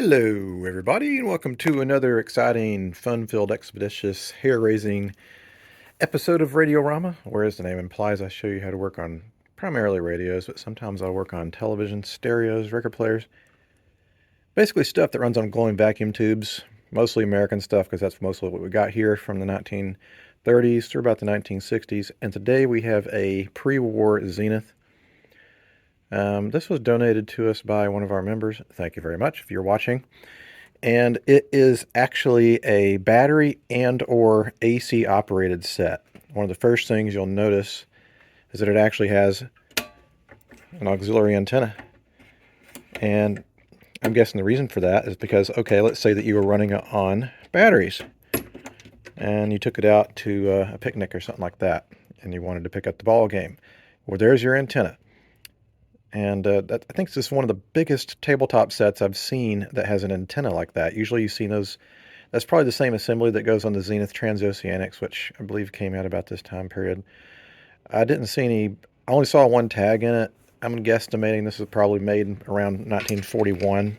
Hello, everybody, and welcome to another exciting, fun-filled, expeditious, hair-raising episode of Radiorama, where, as the name implies, I show you how to work on primarily radios, but sometimes I'll work on television, stereos, record players, basically stuff that runs on glowing vacuum tubes, mostly American stuff, because that's mostly what we got here from the 1930s through about the 1960s, and today we have a pre-war Zenith. This was donated to us by one of our members. Thank you very much if you're watching. And it is actually a battery and or AC operated set. One of the first things you'll notice is that it actually has an auxiliary antenna. And I'm guessing the reason for that is because, okay, let's say that you were running it on batteries and you took it out to a picnic or something like that and you wanted to pick up the ball game. Well, there's your antenna. And I think this is one of the biggest tabletop sets I've seen that has an antenna like that. Usually you see those, that's probably the same assembly that goes on the Zenith Transoceanics, which I believe came out about this time period. I didn't see any, I only saw one tag in it. I'm guesstimating this was probably made around 1941.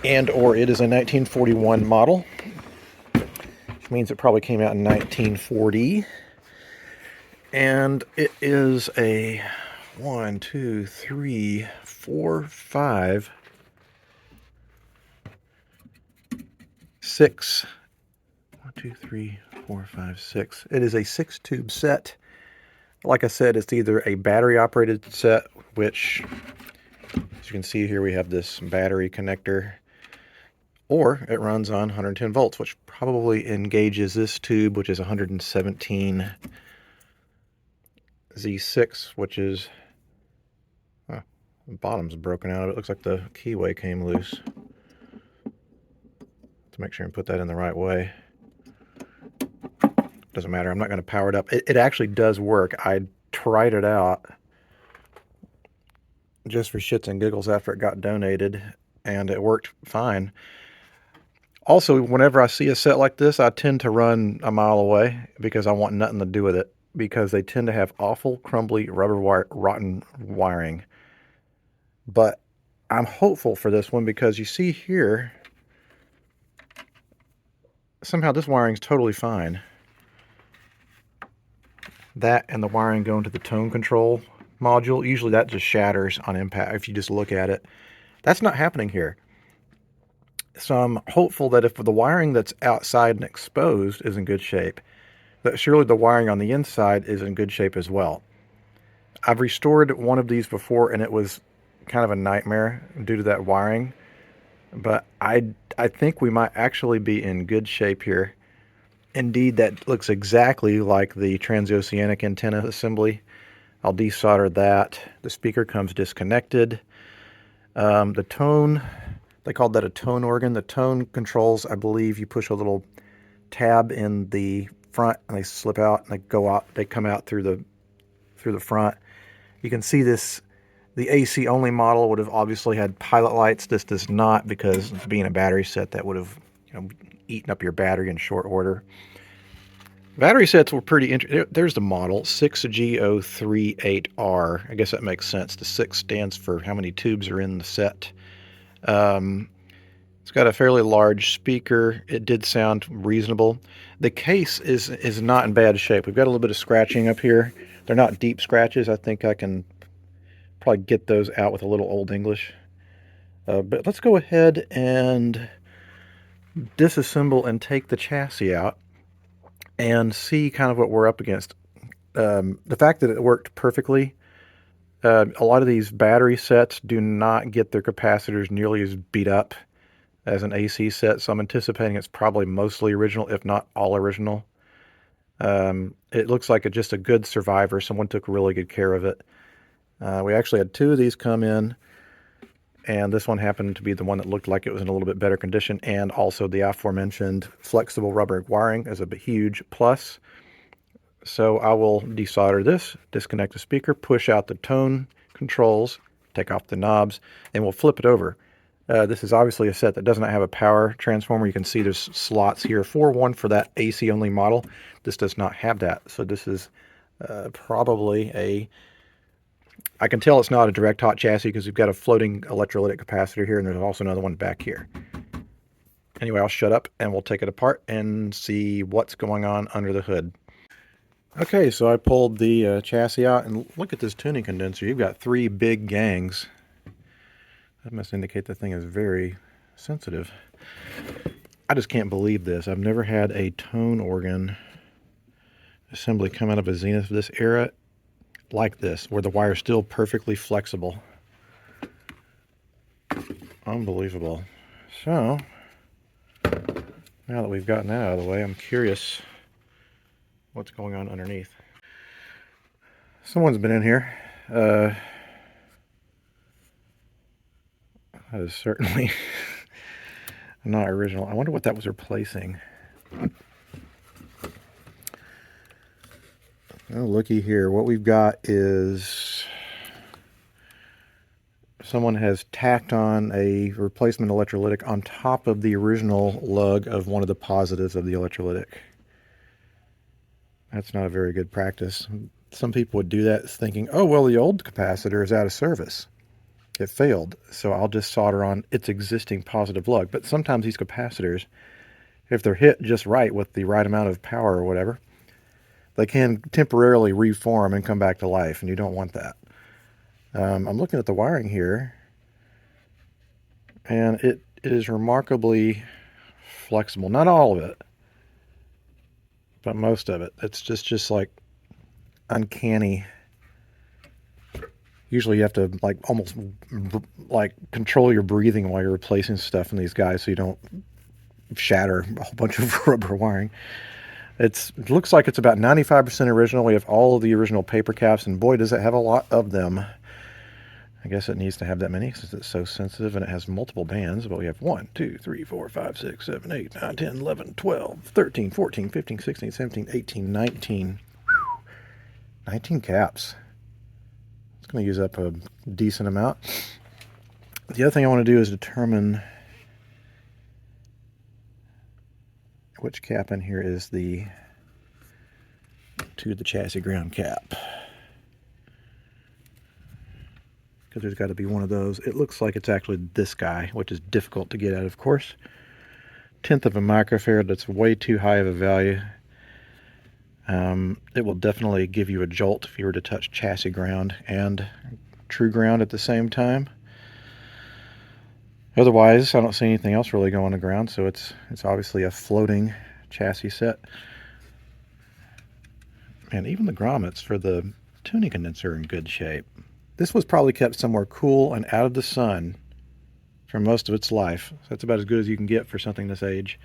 And or it is a 1941 model, which means it probably came out in 1940. And it is a 1, 2, 3, 4, 5, 6. 1, 2, 3, 4, 5, 6. It is a 6-tube set. Like I said, it's either a battery-operated set, which, as you can see here, we have this battery connector, or it runs on 110 volts, which probably engages this tube, which is 117 Z6, which is... the bottom's broken out of it. Looks like the keyway came loose. To make sure and put that in the right way. Doesn't matter. I'm not going to power it up. It actually does work. I tried it out just for shits and giggles after it got donated, and it worked fine. Also, whenever I see a set like this, I tend to run a mile away because I want nothing to do with it, because they tend to have awful, crumbly, rotten wiring. But I'm hopeful for this one because you see here, somehow this wiring's totally fine. That and the wiring going to the tone control module, usually that just shatters on impact if you just look at it. That's not happening here. So I'm hopeful that if the wiring that's outside and exposed is in good shape, that surely the wiring on the inside is in good shape as well. I've restored one of these before and it was kind of a nightmare due to that wiring, but I think we might actually be in good shape here. Indeed, that looks exactly like the transoceanic antenna assembly. I'll desolder that. The speaker comes disconnected. The tone, they called that a tone organ. The tone controls, I believe you push a little tab in the front and they slip out and they go out, they come out through the front. You can see this. The AC only model would have obviously had pilot lights. This does not, because being a battery set, that would have, eaten up your battery in short order. Battery sets were pretty interesting. There's the model, 6G038R. I guess that makes sense. The 6 stands for how many tubes are in the set. It's got a fairly large speaker. It did sound reasonable. The case is not in bad shape. We've got a little bit of scratching up here. They're not deep scratches. I think I can probably get those out with a little Old English. But let's go ahead and disassemble and take the chassis out and see kind of what we're up against. The fact that it worked perfectly, a lot of these battery sets do not get their capacitors nearly as beat up as an AC set, so I'm anticipating it's probably mostly original, if not all original. It looks like just a good survivor. Someone took really good care of it. We actually had 2 of these come in, and this one happened to be the one that looked like it was in a little bit better condition, and also the aforementioned flexible rubber wiring is a huge plus. So I will desolder this, disconnect the speaker, push out the tone controls, take off the knobs, and we'll flip it over. This is obviously a set that does not have a power transformer. You can see there's slots here one for that AC only model. This does not have that, so this is probably a I can tell it's not a direct hot chassis because we've got a floating electrolytic capacitor here, and there's also another one back here. Anyway, I'll shut up and we'll take it apart and see what's going on under the hood. Okay, so I pulled the chassis out, and look at this tuning condenser. You've got 3 big gangs. That must indicate the thing is very sensitive. I just can't believe this. I've never had a tone organ assembly come out of a Zenith of this era like this, where the wire's still perfectly flexible. Unbelievable. So, now that we've gotten that out of the way, I'm curious what's going on underneath. Someone's been in here. That is certainly not original. I wonder what that was replacing. Oh, looky here. What we've got is someone has tacked on a replacement electrolytic on top of the original lug of one of the positives of the electrolytic. That's not a very good practice. Some people would do that thinking, oh, well, the old capacitor is out of service. It failed, so I'll just solder on its existing positive lug. But sometimes these capacitors, if they're hit just right with the right amount of power or whatever, they can temporarily reform and come back to life, and you don't want that. I'm looking at the wiring here, and it is remarkably flexible. Not all of it, but most of it. It's just like uncanny. Usually you have to like almost like control your breathing while you're replacing stuff in these guys so you don't shatter a whole bunch of rubber wiring. It looks like it's about 95% original. We have all of the original paper caps, and boy, does it have a lot of them. I guess it needs to have that many since it's so sensitive, and it has multiple bands. But we have 1, 2, 3, 4, 5, 6, 7, 8, 9, 10, 11, 12, 13, 14, 15, 16, 17, 18, 19. 19 caps. It's going to use up a decent amount. The other thing I want to do is determine which cap in here is the chassis ground cap. Because there's got to be one of those. It looks like it's actually this guy, which is difficult to get at, of course. 1/10 of a microfarad, that's way too high of a value. It will definitely give you a jolt if you were to touch chassis ground and true ground at the same time. Otherwise, I don't see anything else really going to ground, so it's obviously a floating chassis set. And even the grommets for the tuning condenser are in good shape. This was probably kept somewhere cool and out of the sun for most of its life. So that's about as good as you can get for something this age.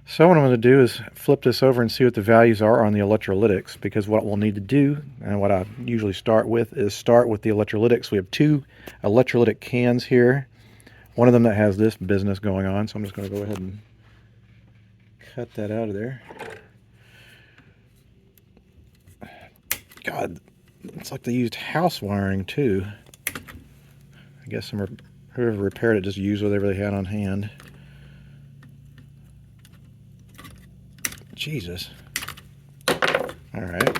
So what I'm going to do is flip this over and see what the values are on the electrolytics, because what we'll need to do, and what I usually start with, is start with the electrolytics. We have 2 electrolytic cans here. One of them that has this business going on, so I'm just going to go ahead and cut that out of there. God, it's like they used house wiring too. I guess whoever repaired it just used whatever they had on hand. Jesus. Alright.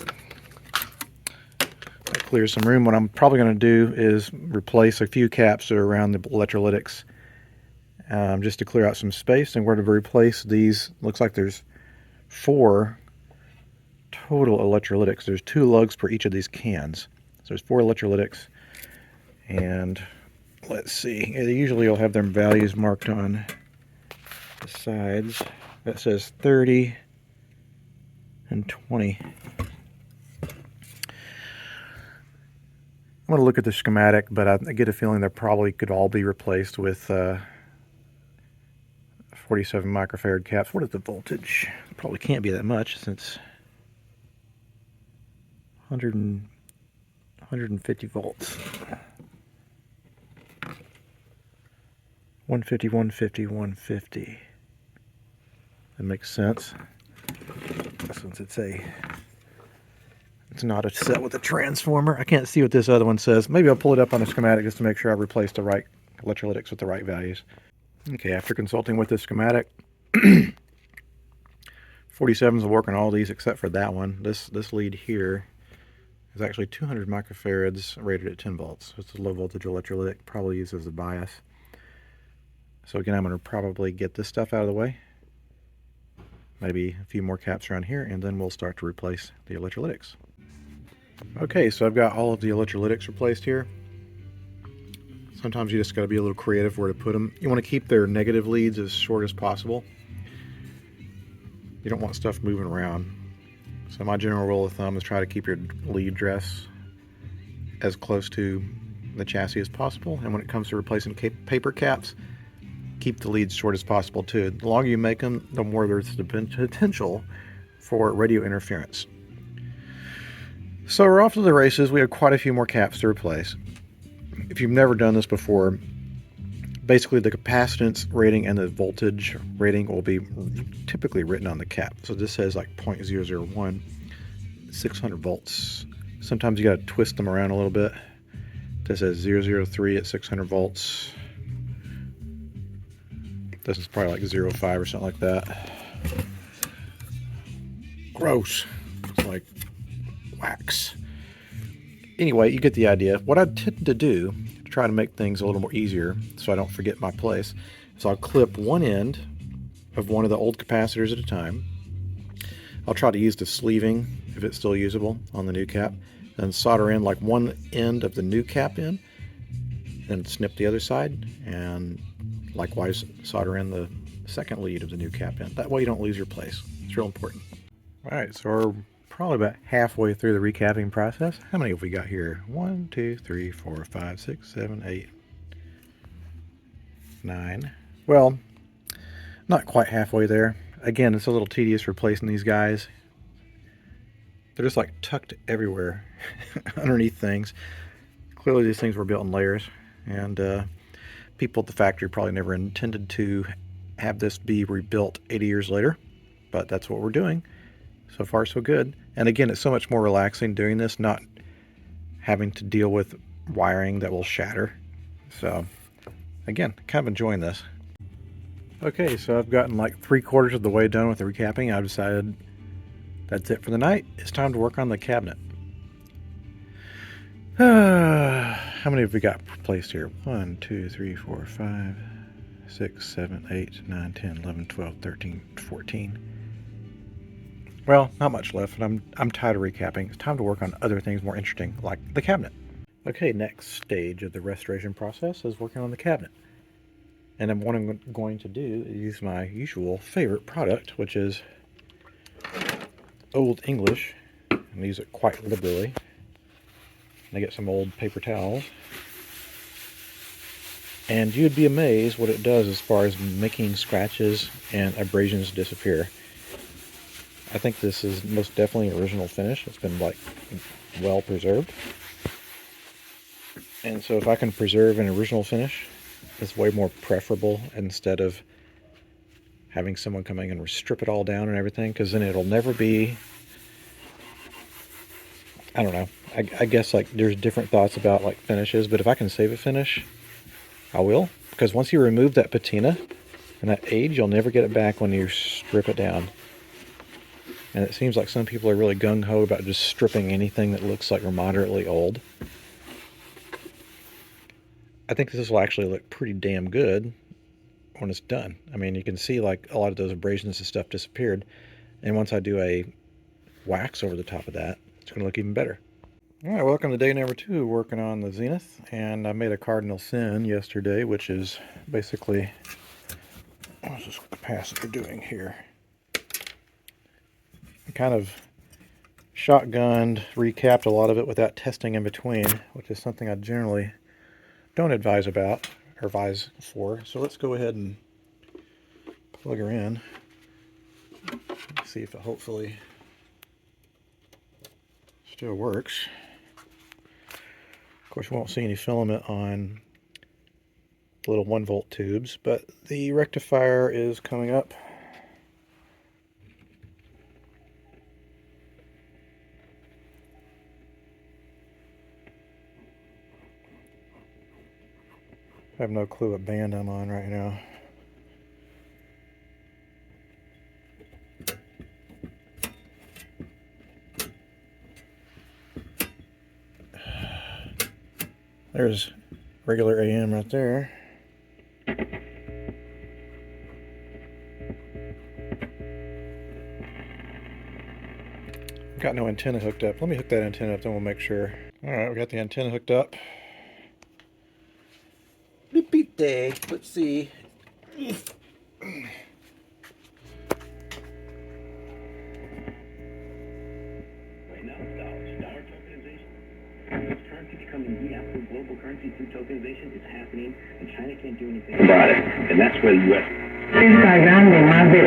That clears some room. What I'm probably going to do is replace a few caps that are around the electrolytics, just to clear out some space. And we're to replace these. Looks like there's 4 total electrolytics. There's 2 lugs per each of these cans. So there's 4 electrolytics. And let's see. Usually you'll have their values marked on the sides. That says 30 and 20. I'm going to look at the schematic, but I get a feeling they probably could all be replaced with 47 microfarad caps. What is the voltage? Probably can't be that much since 150 volts. 150, 150, 150. That makes sense. Since it's not a set with a transformer. I can't see what this other one says. Maybe I'll pull it up on the schematic just to make sure I replaced the right electrolytics with the right values. Okay, after consulting with the schematic, 47s will work on all these except for that one. This lead here is actually 200 microfarads rated at 10 volts. So it's a low voltage electrolytic, probably used as a bias. So again, I'm going to probably get this stuff out of the way. Maybe a few more caps around here, and then we'll start to replace the electrolytics. Okay, so I've got all of the electrolytics replaced here. Sometimes you just got to be a little creative where to put them. You want to keep their negative leads as short as possible. You don't want stuff moving around. So my general rule of thumb is try to keep your lead dress as close to the chassis as possible. And when it comes to replacing paper caps, keep the leads short as possible too. The longer you make them, the more there's the potential for radio interference. So we're off to the races. We have quite a few more caps to replace. If you've never done this before, basically the capacitance rating and the voltage rating will be typically written on the cap. So this says like 0.001, 600 volts. Sometimes you got to twist them around a little bit. This says 003 at 600 volts. This is probably like 0.5 or something like that. Gross. It's like wax. Anyway, you get the idea. What I tend to do to try to make things a little more easier so I don't forget my place is I'll clip one end of one of the old capacitors at a time. I'll try to use the sleeving, if it's still usable, on the new cap, and solder in like one end of the new cap in, and snip the other side, and likewise solder in the second lead of the new cap in. That way you don't lose your place. It's real important. All right, so we're probably about halfway through the recapping process. How many have we got here? 1, 2, 3, 4, 5, 6, 7, 8, 9. Well, not quite halfway there. Again, it's a little tedious replacing these guys. They're just like tucked everywhere underneath things. Clearly these things were built in layers, and people at the factory probably never intended to have this be rebuilt 80 years later, but that's what we're doing. So far so good. And again, it's so much more relaxing doing this, not having to deal with wiring that will shatter. So again, kind of enjoying this. Okay, so I've gotten like 3/4 of the way done with the recapping. I've decided that's it for the night. It's time to work on the cabinet. How many have we got placed here? 1, 2, 3, 4, 5, 6, 7, 8, 9, 10, 11, 12, 13, 14. Well, not much left, and I'm tired of recapping. It's time to work on other things more interesting, like the cabinet. Okay, next stage of the restoration process is working on the cabinet. And then what I'm going to do is use my usual favorite product, which is Old English, and I use it quite liberally. And I get some old paper towels. And you'd be amazed what it does as far as making scratches and abrasions disappear. I think this is most definitely original finish. It's been like well preserved. And so if I can preserve an original finish, it's way more preferable instead of having someone coming and strip it all down and everything, because then it'll never be, I don't know. I guess like there's different thoughts about like finishes, but if I can save a finish, I will. Because once you remove that patina and that age, you'll never get it back when you strip it down. And it seems like some people are really gung-ho about just stripping anything that looks like moderately old. I think this will actually look pretty damn good when it's done. I mean, you can see like a lot of those abrasions and stuff disappeared. And once I do a wax over the top of that, it's going to look even better. All right, welcome to day number 2 working on the Zenith. And I made a cardinal sin yesterday, which is basically, what's this capacitor doing here? I kind of shotgunned, recapped a lot of it without testing in between, which is something I generally don't advise about or advise for. So let's go ahead and plug her in. See if it hopefully still works. Of course, we won't see any filament on the little 1-volt tubes, but the rectifier is coming up. I have no clue what band I'm on right now. There's regular AM right there. Got no antenna hooked up. Let me hook that antenna up, then we'll make sure. Alright, we got the antenna hooked up. Beep beep day. Let's see. Right now it's dollars. Dollar tokenization. It's currency becoming the absolute global currency through tokenization. It's happening, and China can't do anything about it. And that's where the U.S. Está grande, más de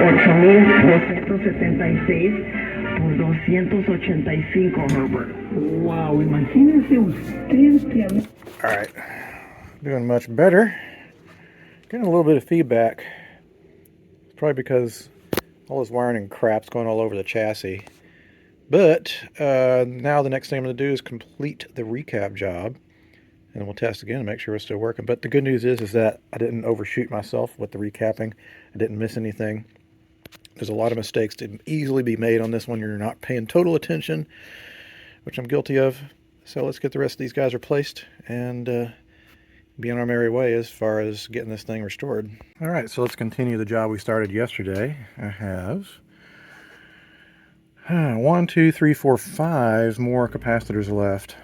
8,276 por 285, Herbert. Wow, imagínense usted que... Alright, doing much better. Getting a little bit of feedback. It's probably because all this wiring and crap's going all over the chassis. But now the next thing I'm going to do is complete the recap job. And then we'll test again and make sure it's still working. But the good news is that I didn't overshoot myself with the recapping. I didn't miss anything. There's a lot of mistakes to easily be made on this one. You're not paying total attention, which I'm guilty of. So let's get the rest of these guys replaced and be on our merry way as far as getting this thing restored. All right, so let's continue the job we started yesterday. I have 1, 2, 3, 4, 5 more capacitors left.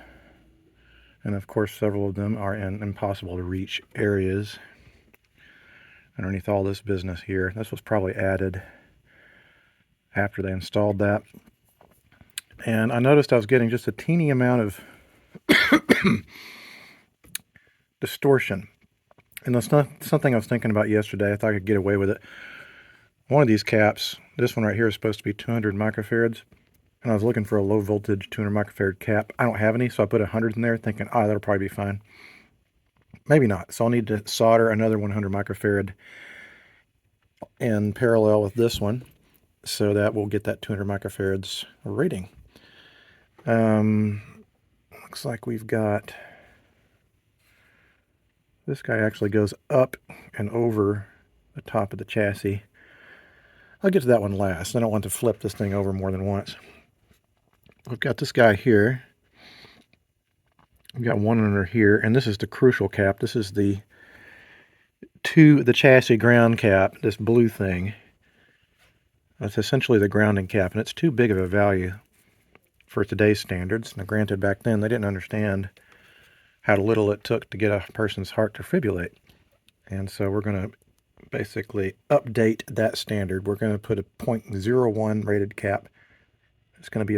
And of course, several of them are in impossible to reach areas underneath all this business here. This was probably added after they installed that. And I noticed I was getting just a teeny amount of distortion. And that's not something I was thinking about yesterday. I thought I could get away with it. One of these caps, this one right here, is supposed to be 200 microfarads. And I was looking for a low voltage 200 microfarad cap. I don't have any, so I put 100 in there thinking, that'll probably be fine. Maybe not. So I'll need to solder another 100 microfarad in parallel with this one, so that we'll get that 200 microfarads rating. Looks like we've got... This guy actually goes up and over the top of the chassis. I'll get to that one last. I don't want to flip this thing over more than once. We've got this guy here. We've got one under here, and this is the crucial cap. This is the chassis ground cap, this blue thing. That's essentially the grounding cap, and it's too big of a value for today's standards. Now, granted, back then they didn't understand how little it took to get a person's heart to fibrillate. And so we're going to basically update that standard. We're going to put a 0.01 rated cap. It's going to be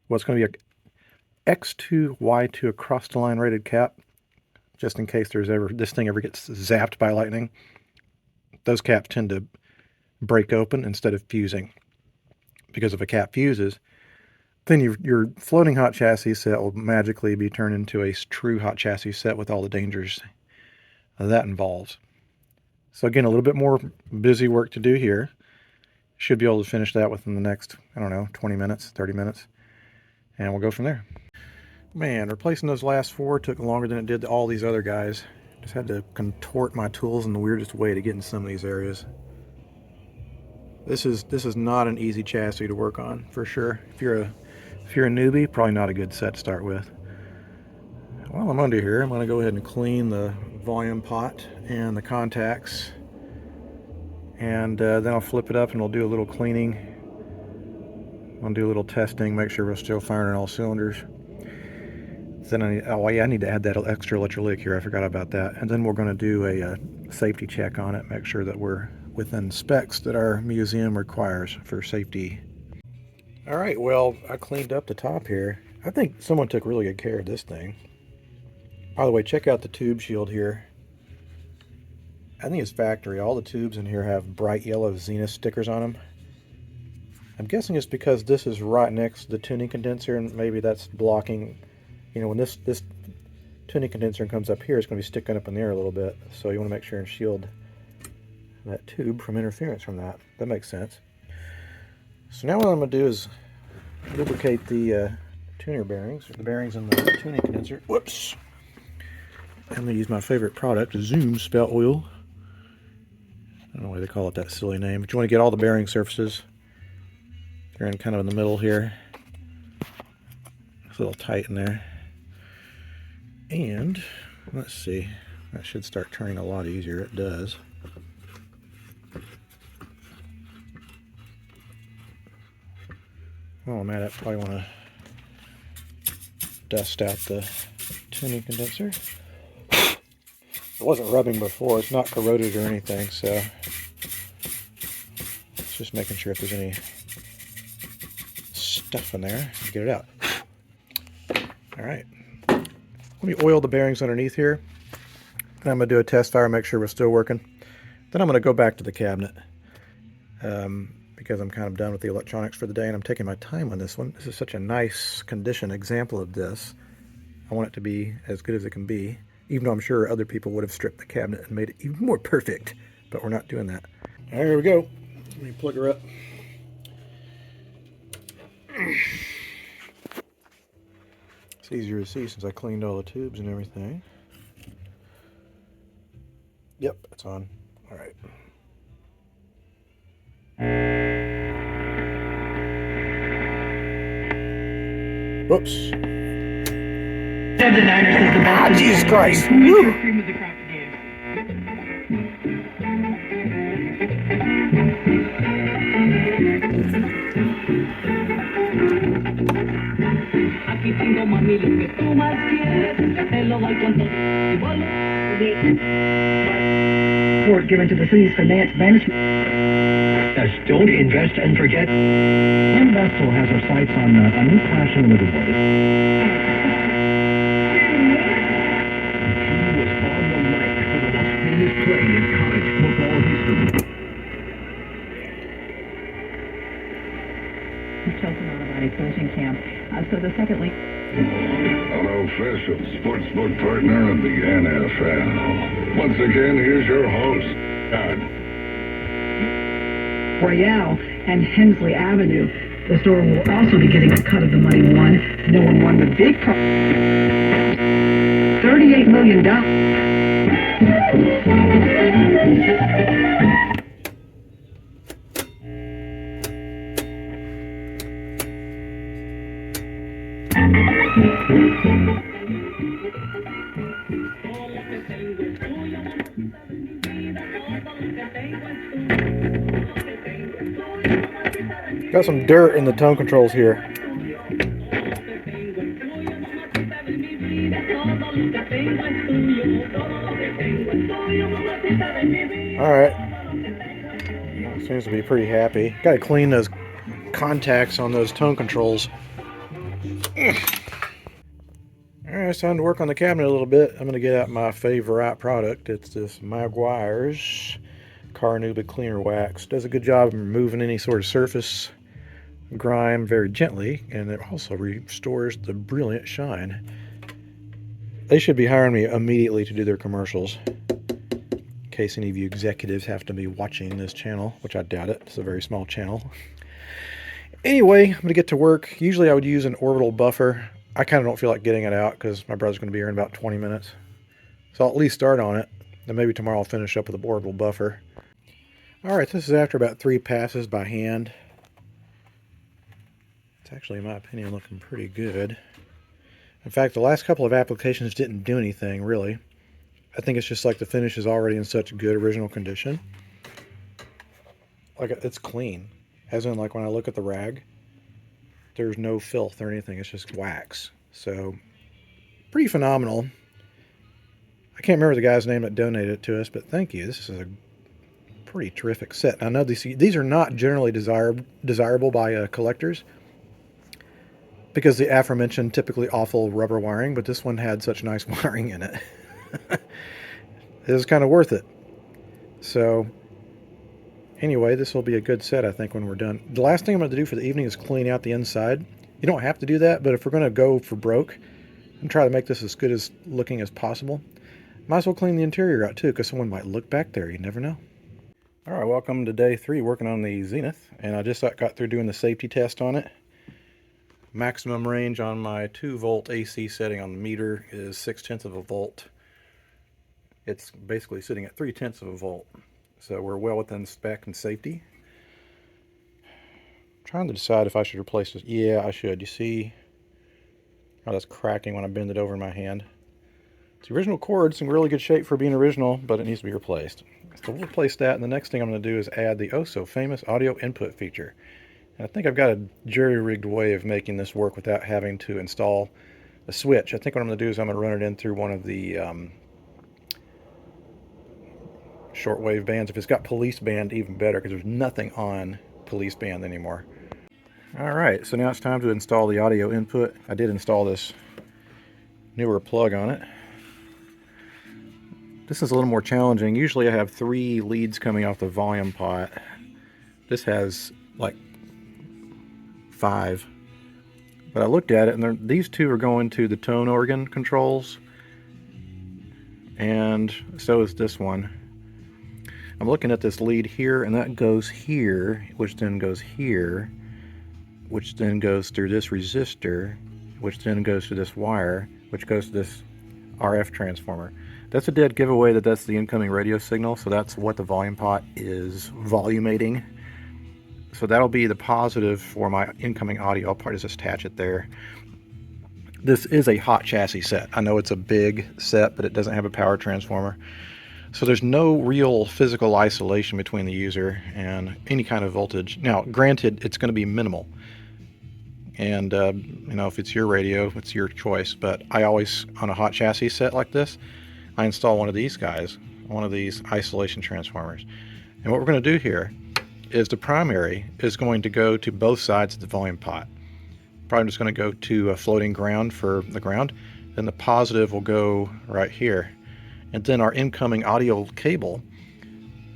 it's going to be a X2, Y2 across the line rated cap, just in case this thing ever gets zapped by lightning. Those caps tend to break open instead of fusing. Because if a cap fuses, then your floating hot chassis set will magically be turned into a true hot chassis set with all the dangers that involves. So again, a little bit more busy work to do here. Should be able to finish that within the next, 20 minutes, 30 minutes. And we'll go from there. Man, replacing those last 4 took longer than it did to all these other guys. Just had to contort my tools in the weirdest way to get in some of these areas. This is not an easy chassis to work on, for sure. If you're a newbie, probably not a good set to start with. While I'm under here, I'm going to go ahead and clean the volume pot and the contacts. And then I'll flip it up and we'll do a little cleaning. I'll do a little testing, make sure we're still firing on all cylinders. Then I need to add that extra electrolytic here. I forgot about that. And then we're going to do a safety check on it, make sure that we're within specs that our museum requires for safety. All right, well, I cleaned up the top here. I think someone took really good care of this thing. By the way, check out the tube shield here. I think it's factory. All the tubes in here have bright yellow Zenith stickers on them. I'm guessing it's because this is right next to the tuning condenser, and maybe that's blocking. When this tuning condenser comes up here, it's going to be sticking up in the air a little bit. So you want to make sure and shield that tube from interference from that. That makes sense. So now what I'm going to do is lubricate the tuner bearings, or the bearings in the tuning condenser. Whoops! I'm going to use my favorite product, Zoom spout oil. I don't know why they call it that silly name, but you want to get all the bearing surfaces. They're in kind of in the middle here. It's a little tight in there. And let's see, that should start turning a lot easier. It does. Oh man, I probably want to dust out the tuning condenser. It wasn't rubbing before, it's not corroded or anything, so it's just making sure if there's any stuff in there, get it out. Alright, let me oil the bearings underneath here, and I'm going to do a test fire, make sure we're still working. Then I'm going to go back to the cabinet, because I'm kind of done with the electronics for the day, and I'm taking my time on this one. This is such a nice condition example of this. I want it to be as good as it can be, even though I'm sure other people would have stripped the cabinet and made it even more perfect, but we're not doing that. There we go. Let me plug her up. It's easier to see since I cleaned all the tubes and everything. Yep, it's on. All right. Whoops. Jesus Christ. Woo. Support given to the city's finance management. Don't invest and forget. Investel has her sights on a new passion with the world. He was on the mic for the most famous play in college football history. Chosen out of a coaching camp. So the second league. Unofficial sportsbook partner of the NFL. Once again, here's your host, God. Royale and Hensley Avenue. The store will also be getting a cut of the money won. No one won the big prize. $38 million. Got some dirt in the tone controls here. Alright. Seems to be pretty happy. Gotta clean those contacts on those tone controls. Alright, it's time to work on the cabinet a little bit. I'm going to get out my favorite product. It's this Maguire's Carnauba Cleaner Wax. Does a good job of removing any sort of surface grime very gently, and it also restores the brilliant shine. They should be hiring me immediately to do their commercials, in case any of you executives have to be watching this channel, which I doubt it. It's a very small channel. Anyway, I'm going to get to work. Usually I would use an orbital buffer. I kind of don't feel like getting it out because my brother's going to be here in about 20 minutes. So I'll at least start on it. Then maybe tomorrow I'll finish up with the orbital buffer. Alright, this is after about 3 passes by hand. It's actually, in my opinion, looking pretty good. In fact, the last couple of applications didn't do anything, really. I think it's just like the finish is already in such good original condition. Like, it's clean. As in, like, when I look at the rag, there's no filth or anything. It's just wax. So, pretty phenomenal. I can't remember the guy's name that donated it to us, but thank you. This is a pretty terrific set. I know these are not generally desirable by collectors, because the aforementioned typically awful rubber wiring, but this one had such nice wiring in it. It was kind of worth it. So, anyway, this will be a good set, I think, when we're done. The last thing I'm going to do for the evening is clean out the inside. You don't have to do that, but if we're going to go for broke and try to make this as good as looking as possible, might as well clean the interior out too, because someone might look back there. You never know. All right, welcome to day 3 working on the Zenith, and I just got through doing the safety test on it. Maximum range on my 2-volt AC setting on the meter is 0.6 of a volt. It's basically sitting at 0.3 of a volt. So we're well within spec and safety. I'm trying to decide if I should replace this. Yeah, I should. You see how that's cracking when I bend it over in my hand? The original cord's in really good shape for being original, but it needs to be replaced. So we'll replace that, and the next thing I'm going to do is add the oh-so-famous audio input feature. And I think I've got a jury-rigged way of making this work without having to install a switch. I think what I'm going to do is I'm going to run it in through one of the shortwave bands. If it's got police band, even better, because there's nothing on police band anymore. Alright, so now it's time to install the audio input. I did install this newer plug on it. This is a little more challenging. Usually I have 3 leads coming off the volume pot. This has like 5. But I looked at it, and these 2 are going to the tone organ controls, and so is this one. I'm looking at this lead here, and that goes here, which then goes here, which then goes through this resistor, which then goes to this wire, which goes to this RF transformer. That's a dead giveaway that that's the incoming radio signal, so that's what the volume pot is volumating. So that'll be the positive for my incoming audio. I'll probably just attach it there. This is a hot chassis set. I know it's a big set, but it doesn't have a power transformer. So there's no real physical isolation between the user and any kind of voltage. Now, granted, it's going to be minimal. And, you know, if it's your radio, it's your choice. But I always, on a hot chassis set like this, I install one of these guys, one of these isolation transformers. And what we're going to do here is the primary is going to go to both sides of the volume pot. Probably just going to go to a floating ground for the ground. Then the positive will go right here. And then our incoming audio cable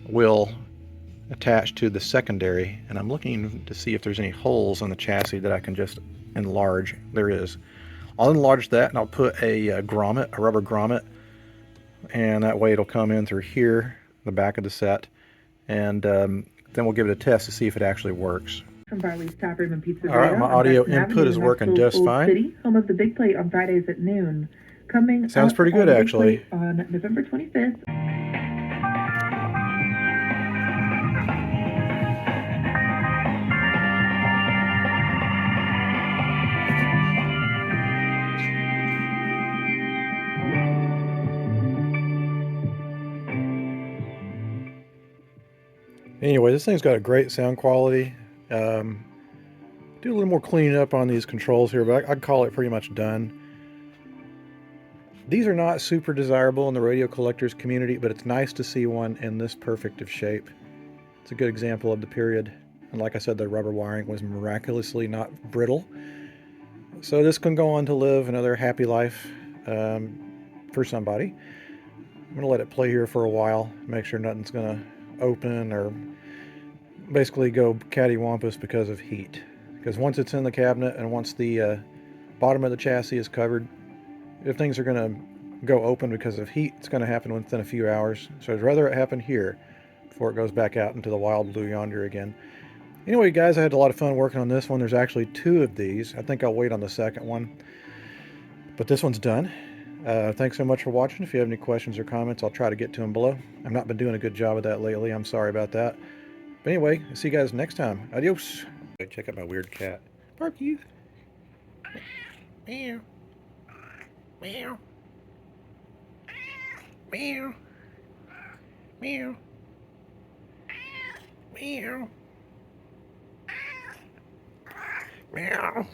will attach to the secondary, and I'm looking to see if there's any holes on the chassis that I can just enlarge. There is. I'll enlarge that, and I'll put a grommet, a rubber grommet, and that way it'll come in through here, the back of the set, and then we'll give it a test to see if it actually works. From Barley's Tap Room and Pizzeria. All right, my audio input is working just fine. City, home of the Big Plate on Fridays at noon. Coming Sounds pretty good, actually. On November 25th. Anyway, this thing's got a great sound quality. Do a little more cleaning up on these controls here, but I'd call it pretty much done. These are not super desirable in the radio collectors community, but it's nice to see one in this perfect of shape. It's a good example of the period. And like I said, the rubber wiring was miraculously not brittle. So this can go on to live another happy life for somebody. I'm going to let it play here for a while, make sure nothing's going to open or basically go cattywampus because of heat. Because once it's in the cabinet and once the bottom of the chassis is covered, if things are going to go open because of heat, it's going to happen within a few hours. So I'd rather it happen here before it goes back out into the wild blue yonder again. Anyway, guys, I had a lot of fun working on this one. There's actually 2 of these. I think I'll wait on the second one. But this one's done. Thanks so much for watching. If you have any questions or comments, I'll try to get to them below. I've not been doing a good job of that lately. I'm sorry about that. But anyway, I'll see you guys next time. Adios. Check out my weird cat. Bark you. Meow. Meow. Meow. Meow. Meow. Meow.